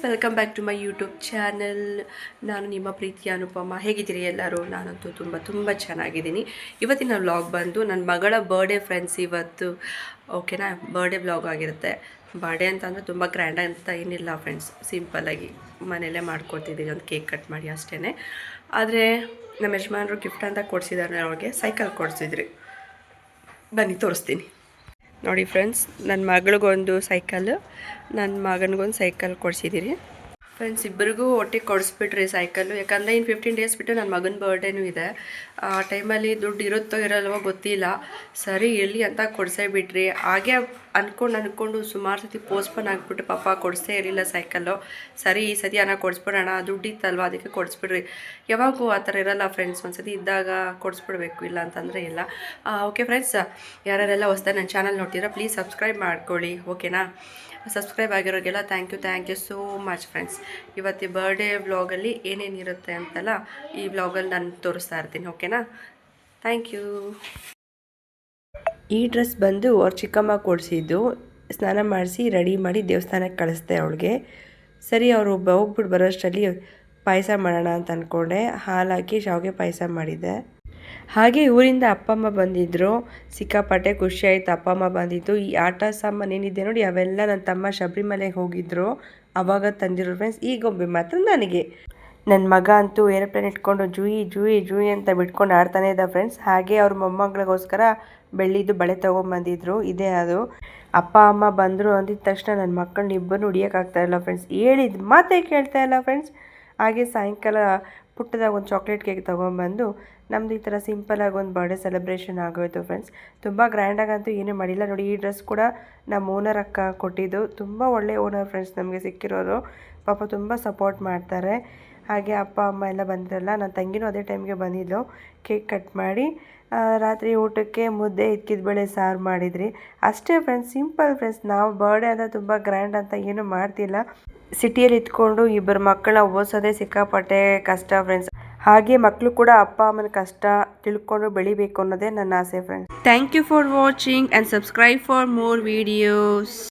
Welcome back to my YouTube channel. ನಾನು ನಿಮ್ಮ ಪ್ರೀತಿಯ ಅನುಪಮ. ಹೇಗಿದ್ದೀರಿ ಎಲ್ಲರೂ? ನಾನಂತೂ ತುಂಬ ಚೆನ್ನಾಗಿದ್ದೀನಿ. ಇವತ್ತಿನ ವ್ಲಾಗ್ ಬಂದು ನನ್ನ ಮಗಳ ಬರ್ಡೇ ಫ್ರೆಂಡ್ಸ್. ಇವತ್ತು ಓಕೆನಾ, ಬರ್ಡೇ ವ್ಲಾಗ್ ಆಗಿರುತ್ತೆ. ಬರ್ಡೇ ಅಂತಂದರೆ ತುಂಬ ಗ್ರ್ಯಾಂಡ್ ಅಂತ ಏನಿಲ್ಲ ಫ್ರೆಂಡ್ಸ್, ಸಿಂಪಲ್ಲಾಗಿ ಮನೆಯಲ್ಲೇ ಮಾಡ್ಕೊತಿದ್ದೀನಿ, ಒಂದು ಕೇಕ್ ಕಟ್ ಮಾಡಿ ಅಷ್ಟೇ. ಆದರೆ ನಮ್ಮ ಯಜಮಾನರು ಗಿಫ್ಟ್ ಅಂತ ಕೊಡಿಸಿದ್ದಾರೆ, ಅವ್ರಿಗೆ ಸೈಕಲ್ ಕೊಡಿಸಿದ್ರಿ. ಬನ್ನಿ ತೋರಿಸ್ತೀನಿ. ನೋಡಿ ಫ್ರೆಂಡ್ಸ್, ನನ್ನ ಮಗಳಿಗೊಂದು ಸೈಕಲ್, ನನ್ನ ಮಗನಿಗೊಂದು ಸೈಕಲ್ ಕೊಡಿಸಿದ್ದೀರಿ ಫ್ರೆಂಡ್ಸ್. ಇಬ್ಬರಿಗೂ ಒಟ್ಟಿಗೆ ಕೊಡಿಸ್ಬಿಟ್ರಿ ಸೈಕಲ್ಲು. ಯಾಕಂದರೆ ಇನ್ನು 15 ಡೇಸ್ ಬಿಟ್ಟು ನನ್ನ ಮಗನ ಬರ್ಡೇನೂ ಇದೆ. ಆ ಟೈಮಲ್ಲಿ ದುಡ್ಡು ಇರುತ್ತೋ ಇರಲ್ವೋ ಗೊತ್ತಿಲ್ಲ, ಸರಿ ಇರಲಿ ಅಂತ ಕೊಡಿಸೇ ಬಿಟ್ರಿ. ಹಾಗೆ ಅಂದ್ಕೊಂಡು ಸುಮಾರು ಸತಿ ಪೋಸ್ಟ್ಪೋನ್ ಆಗಿಬಿಟ್ಟು ಪಾಪ ಕೊಡಿಸೇ ಇರಲಿಲ್ಲ ಸೈಕಲ್ಲು. ಸರಿ ಈ ಸತಿ ಅನ್ನ ಕೊಡಿಸ್ಬಿಡೋಣ, ದುಡ್ಡಿತ್ತಲ್ವ ಅದಕ್ಕೆ ಕೊಡಿಸ್ಬಿಡ್ರಿ. ಯಾವಾಗೂ ಆ ಥರ ಇರಲ್ಲ ಫ್ರೆಂಡ್ಸ್, ಒಂದು ಸತಿ ಇದ್ದಾಗ ಕೊಡಿಸ್ಬಿಡ್ಬೇಕು, ಇಲ್ಲ ಅಂತಂದರೆ ಇಲ್ಲ. ಓಕೆ ಫ್ರೆಂಡ್ಸ್, ಯಾರೆಲ್ಲ ಹೊಸ್ದಾಗಿ ನನ್ನ ಚಾನಲ್ ನೋಡ್ತೀರಾ ಪ್ಲೀಸ್ ಸಬ್ಸ್ಕ್ರೈಬ್ ಮಾಡ್ಕೊಳ್ಳಿ, ಓಕೆನಾ. ಸಬ್ಸ್ಕ್ರೈಬ್ ಆಗಿರೋರಿಗೆಲ್ಲ thank you so much friends. ಇವತ್ತು ಬರ್ಡೇ ವ್ಲಾಗಲ್ಲಿ ಏನೇನಿರುತ್ತೆ ಅಂತೆಲ್ಲ ಈ ವ್ಲಾಗಲ್ಲಿ ನಾನು ತೋರಿಸ್ತಾ ಇರ್ತೀನಿ, ಓಕೆನಾ. Thank you. ಈ ಡ್ರೆಸ್ ಬಂದು ಅವ್ರ ಚಿಕ್ಕಮ್ಮ ಕೊಡಿಸಿದ್ದು. ಸ್ನಾನ ಮಾಡಿಸಿ ರೆಡಿ ಮಾಡಿ ದೇವಸ್ಥಾನಕ್ಕೆ ಕಳಿಸ್ದೆ ಅವಳಿಗೆ. ಸರಿ ಅವರು ಹೋಗ್ಬಿಟ್ಟು ಬರೋಷ್ಟರಲ್ಲಿ ಪಾಯಸ ಮಾಡೋಣ ಅಂತ ಅಂದ್ಕೊಂಡೆ. ಹಾಲಾಕಿ ಶಾವಿಗೆ ಪಾಯಸ ಮಾಡಿದ್ದೆ. ಹಾಗೆ ಊರಿಂದ ಅಪ್ಪ ಅಮ್ಮ ಬಂದಿದ್ದರು. ಸಿಕ್ಕಾಪಟ್ಟೆ ಖುಷಿ ಆಯಿತು ಅಪ್ಪ ಅಮ್ಮ ಬಂದಿದ್ದು. ಈ ಆಟ ಸಾಮಾನು ಏನಿದೆ ನೋಡಿ, ಅವೆಲ್ಲ ನನ್ನ ತಮ್ಮ ಶಬರಿಮಲೆಗೆ ಹೋಗಿದ್ದರು ಆವಾಗ ತಂದಿರೋ ಫ್ರೆಂಡ್ಸ್. ಈ ಗೊಂಬೆ ಮಾತ್ರ ನನಗೆ. ನನ್ನ ಮಗ ಅಂತೂ ಏರೋಪ್ಲೇನ್ ಇಟ್ಕೊಂಡು ಜೂಯಿ ಅಂತ ಬಿಟ್ಕೊಂಡು ಆಡ್ತಾನೆ ಇದ್ದ ಫ್ರೆಂಡ್ಸ್. ಹಾಗೆ ಅವ್ರ ಮೊಮ್ಮಗಳಿಗೋಸ್ಕರ ಬೆಳ್ಳಿದು ಬಳೆ ತೊಗೊಂಬಂದಿದ್ರು, ಇದೇ ಅದು. ಅಪ್ಪ ಅಮ್ಮ ಬಂದರು ಅಂದಿದ ತಕ್ಷಣ ನನ್ನ ಮಕ್ಕಳನ್ನ ಇಬ್ಬರನ್ನೂ ಹಿಡಿಯೋಕ್ಕಾಗ್ತಾಯಿಲ್ಲ ಫ್ರೆಂಡ್ಸ್, ಹೇಳಿದ ಮಾತೇ ಕೇಳ್ತಾ ಇಲ್ಲ ಫ್ರೆಂಡ್ಸ್. ಹಾಗೆ ಸಾಯಂಕಾಲ ಪುಟ್ಟದಾಗ ಒಂದು ಚಾಕ್ಲೇಟ್ ಕೇಕ್ ತೊಗೊಂಬಂದು ನಮ್ಮದು ಈ ಥರ ಸಿಂಪಲಾಗಿ ಒಂದು ಬರ್ಡೇ ಸೆಲೆಬ್ರೇಷನ್ ಆಗೋಯಿತು ಫ್ರೆಂಡ್ಸ್. ತುಂಬ ಗ್ರ್ಯಾಂಡಾಗಂತೂ ಏನೂ ಮಾಡಿಲ್ಲ. ನೋಡಿ, ಈ ಡ್ರೆಸ್ ಕೂಡ ನಮ್ಮ ಓನರ್ ಅಕ್ಕ ಕೊಟ್ಟಿದ್ದು. ತುಂಬ ಒಳ್ಳೆ ಓನರ್ ಫ್ರೆಂಡ್ಸ್ ನಮಗೆ ಸಿಕ್ಕಿರೋರು, ಪಾಪ ತುಂಬ ಸಪೋರ್ಟ್ ಮಾಡ್ತಾರೆ. ಹಾಗೆ ಅಪ್ಪ ಅಮ್ಮ ಎಲ್ಲ ಬಂದಿರಲ್ಲ, ನನ್ನ ತಂಗಿನೂ ಅದೇ ಟೈಮ್ಗೆ ಬಂದಿದ್ದು. ಕೇಕ್ ಕಟ್ ಮಾಡಿ ರಾತ್ರಿ ಊಟಕ್ಕೆ ಮುದ್ದೆ ಬೇಳೆ ಸಾರು ಮಾಡಿದ್ರಿ ಅಷ್ಟೇ ಫ್ರೆಂಡ್ಸ್. Simple friends. ನಾವು ಬರ್ಡೇ ಅಂತ ತುಂಬ ಗ್ರ್ಯಾಂಡ್ ಅಂತ ಏನೂ ಮಾಡ್ತಿಲ್ಲ. ಸಿಟಿಯಲ್ಲಿ ಇದ್ಕೊಂಡು ಇಬ್ಬರು ಮಕ್ಕಳನ್ನ ಓದಿಸೋದೇ ಸಿಕ್ಕಾಪಟ್ಟೆ ಕಷ್ಟ ಫ್ರೆಂಡ್ಸ್. ಹಾಗೆ ಮಕ್ಕಳು ಕೂಡ ಅಪ್ಪ ಅಮ್ಮನ ಕಷ್ಟ ತಿಳ್ಕೊಂಡು ಬೆಳಿಬೇಕು ಅನ್ನೋದೇ ನನ್ನ ಆಸೆ friends. Thank you for watching and subscribe for more videos.